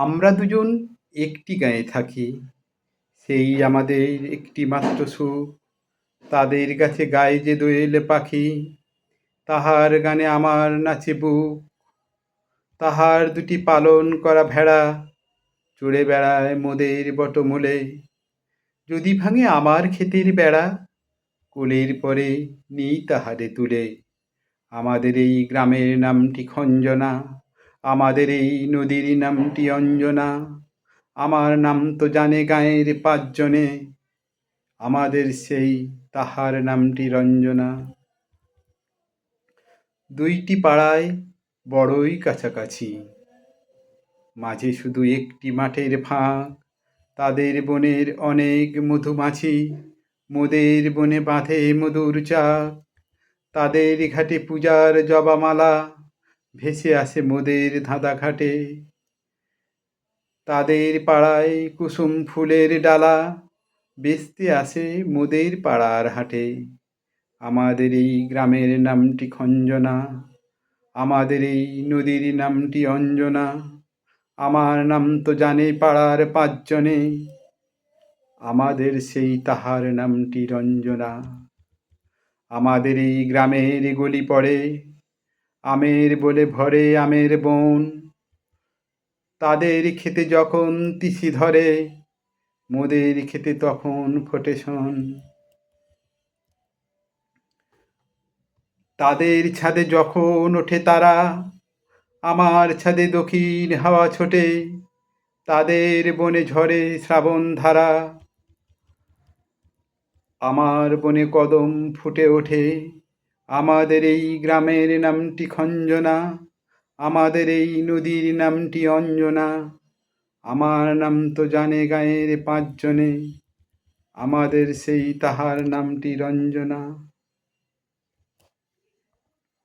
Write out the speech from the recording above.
আমরা দুজন একটি গাঁয়ে থাকি, সেই আমাদের একটি মাত্র সুখ। তাদের কাছে গায়ে যে দোয়েল পাখি, তাহার গানে আমার নাচে বুক। তাহার দুটি পালন করা ভেড়া চড়ে বেড়ায় মোদের বটমূলে। যদি ভাঙে আমার ক্ষেতের বেড়া, কোলের পরে নিই তাহারে তুলে। আমাদের এই গ্রামের নামটি খঞ্জনা, আমাদের এই নদীর নামটি অঞ্জনা। আমার নাম তো জানে গাঁয়ের পাঁচজনে, আমাদের সেই তাহার নামটি রঞ্জনা। দুইটি পাড়ায় বড়ই কাছাকাছি, মাঝে শুধু একটি মাঠের ফাঁক। তাদের বনের অনেক মধুমাছি, মোদের বনে বাঁধে মধুর চাক। তাদের ঘাটে পূজার জবামালা ভেসে আসে মোদের ধাঁধা ঘাটে। তাদের পাড়ায় কুসুম ফুলের ডালা বেচতে আসে মোদের পাড়ার হাটে। আমাদের এই গ্রামের নামটি খঞ্জনা, আমাদের এই নদীর নামটি অঞ্জনা। আমার নাম তো জানে পাড়ার পাঁচজনে, আমাদের সেই তাহার নামটি রঞ্জনা। আমাদের এই গ্রামের গলি পড়ে আমের বলে ভরে আমের বন। তাদের খেতে যখন তিসি ধরে, মোদের খেতে তখন ফোটে শোন। তাদের ছাদে যখন ওঠে তারা, আমার ছাদে দক্ষিণ হাওয়া ছোটে। তাদের বনে ঝরে শ্রাবণ ধারা, আমার বনে কদম ফুটে ওঠে। আমাদের এই গ্রামের নামটি খঞ্জনা, আমাদের এই নদীর নামটি অঞ্জনা। আমার নাম তো জানে গাঁয়ের পাঁচজনে, আমাদের সেই তাহার নামটি রঞ্জনা।